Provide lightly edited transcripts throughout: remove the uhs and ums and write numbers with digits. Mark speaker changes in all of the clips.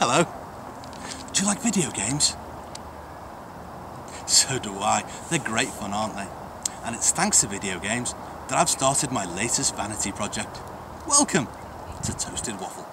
Speaker 1: Hello. Do you like video games? So do I. They're great fun, aren't they? And it's thanks to video games that I've started my latest vanity project. Welcome to Toasted Waffle.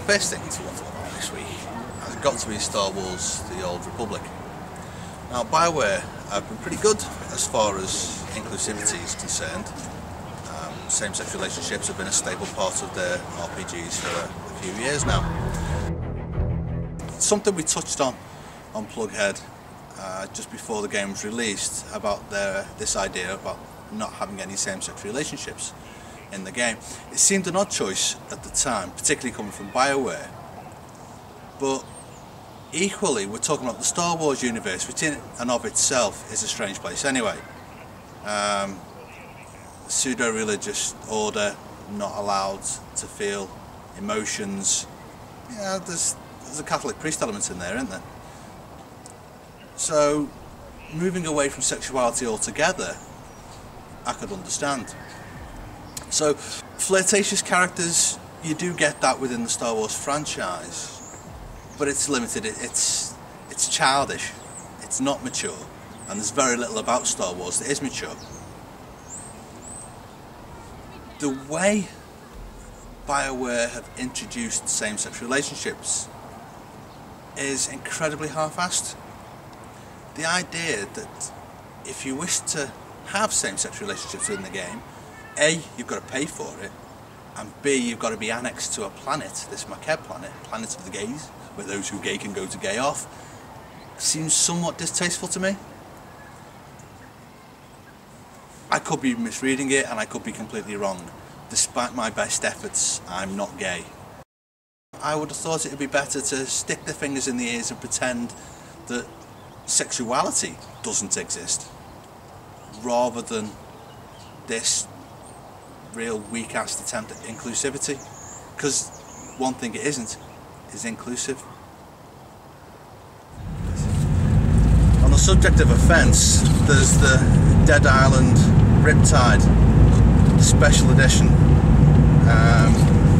Speaker 1: First thing to waffle about this week has got to be Star Wars: The Old Republic. Now, BioWare have been pretty good as far as inclusivity is concerned. Same-sex relationships have been a staple part of their RPGs for a few years now. Something we touched on Plughead just before the game was released about this idea about not having any same-sex relationships in the game. It seemed an odd choice at the time, particularly coming from BioWare, but equally we're talking about the Star Wars universe, which in and of itself is a strange place anyway. Pseudo-religious order, not allowed to feel emotions. Yeah, there's a Catholic priest element in there, isn't there? So moving away from sexuality altogether, I could understand. So flirtatious characters, you do get that within the Star Wars franchise, but it's limited. It's childish, it's not mature, and there's very little about Star Wars that is mature. The way BioWare have introduced same-sex relationships is incredibly half-assed. The idea that if you wish to have same-sex relationships in the game, A, you've got to pay for it, and B, you've got to be annexed to a planet, this macabre planet, planet of the gays, where those who gay can go to gay off, seems somewhat distasteful to me. I could be misreading it and I could be completely wrong. Despite my best efforts, I'm not gay. I would have thought it would be better to stick their fingers in the ears and pretend that sexuality doesn't exist, rather than this real weak-assed attempt at inclusivity. Because one thing it isn't is inclusive. On the subject of offence, there's the Dead Island Riptide Special Edition,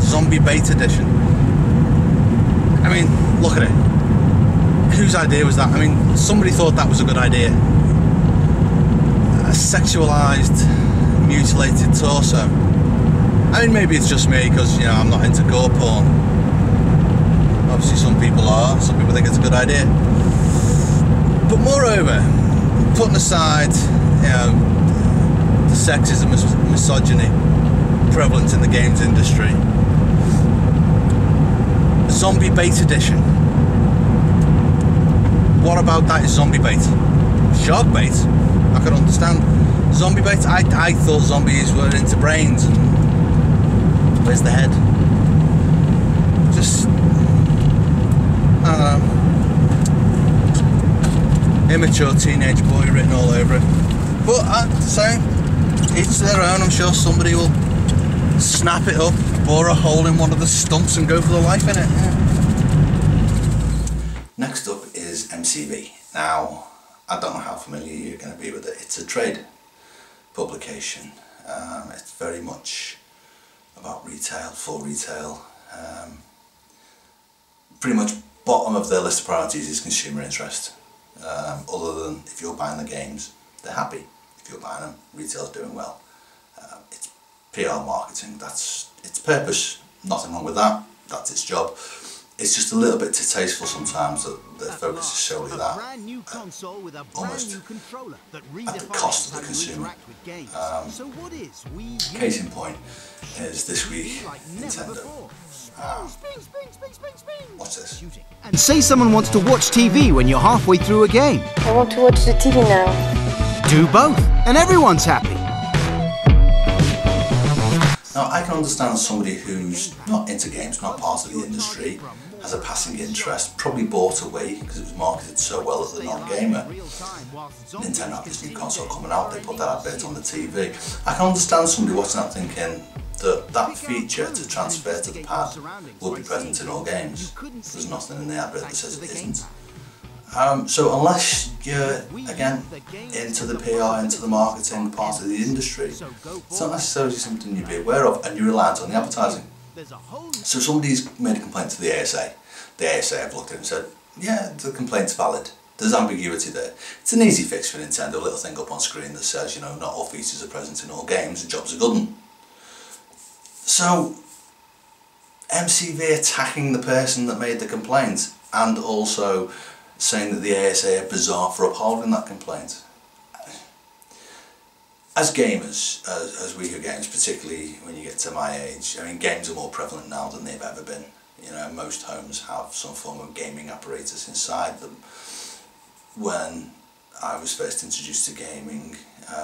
Speaker 1: Zombie Bait Edition. I mean, look at it. Whose idea was that? I mean, somebody thought that was a good idea. A sexualised, mutilated torso. I mean, maybe it's just me because, you know, I'm not into gore porn. Obviously some people are, some people think it's a good idea. But moreover, putting aside, you know, the sexism and misogyny prevalent in the games industry, Zombie Bait Edition. What about that is zombie bait? Shark bait? I can understand. Zombie bait? I thought zombies were into brains. And where's the head? Just, I don't know. Immature teenage boy written all over it. But I'm saying, each to their own. I'm sure somebody will snap it up, bore a hole in one of the stumps and go for the life in it. Yeah. Next up is MCV. Now, I don't know how familiar you're going to be with it. It's a trade publication. It's very much about retail, full retail. Pretty much bottom of their list of priorities is consumer interest. Other than if you're buying the games, they're happy. If you're buying them, retail's doing well. It's PR marketing, that's its purpose. Nothing wrong with that, that's its job. It's just a little bit distasteful sometimes that their focus is solely that, almost at the cost of the consumer. Case in point is this week Nintendo. What's this?
Speaker 2: And say someone wants to watch TV when you're halfway through a game.
Speaker 3: I want to watch the TV now.
Speaker 2: Do both, and everyone's happy.
Speaker 1: Now, I can understand somebody who's not into games, not part of the industry, has a passing interest, probably bought away because it was marketed so well as the non-gamer. Nintendo have this new console coming out, they put that advert on the TV. I can understand somebody watching that thinking, that feature to transfer to the pad would be present in all games. There's nothing in the advert that says it isn't. So unless you're, again, into the PR, into the marketing part of the industry, it's not necessarily something you'd be aware of, and you're reliant on the advertising. So somebody's made a complaint to the ASA. The ASA have looked at it and said, yeah, the complaint's valid. There's ambiguity there. It's an easy fix for Nintendo, a little thing up on screen that says, you know, not all features are present in all games, the job's a good one. So, MCV attacking the person that made the complaint, and also saying that the ASA are bizarre for upholding that complaint. As gamers, as we who games, particularly when you get to my age, I mean, games are more prevalent now than they've ever been. You know, most homes have some form of gaming apparatus inside them. When I was first introduced to gaming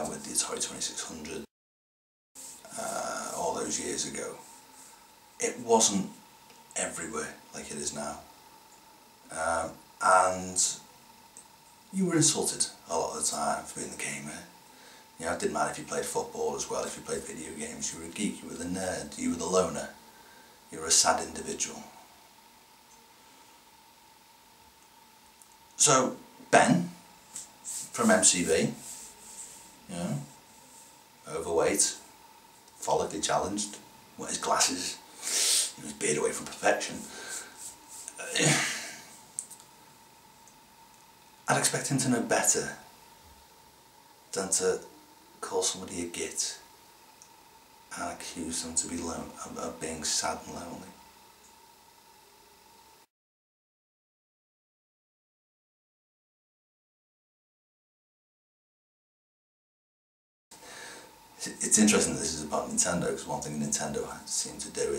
Speaker 1: with the Atari 2600 all those years ago, it wasn't everywhere like it is now. And you were insulted a lot of the time for being a gamer. You know, it didn't matter if you played football as well, if you played video games, you were a geek, you were the nerd, you were the loner, you were a sad individual. So, Ben, from MCV, you know, overweight, follically challenged, wears glasses, his beard away from perfection. I'd expect him to know better than to call somebody a git and accuse them to be of being sad and lonely. It's interesting that this is about Nintendo, because one thing Nintendo seem to do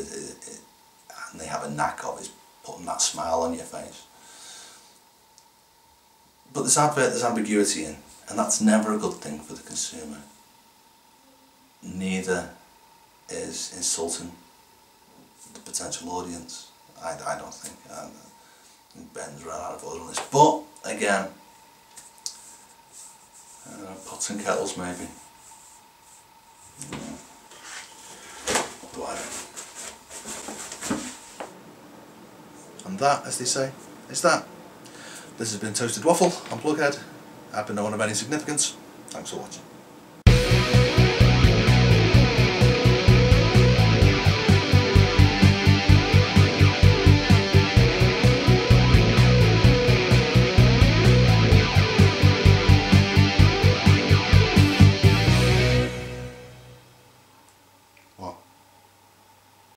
Speaker 1: and they have a knack of, is putting that smile on your face. But this advert, there's ambiguity in, and that's never a good thing for the consumer. Neither is insulting the potential audience. I don't think. I think Ben's run out of order on this. But again, pots and kettles maybe. What do I know? And that, as they say, is that. This has been Toasted Waffle. I'm Plughead. I've been no one of any significance. Thanks for watching.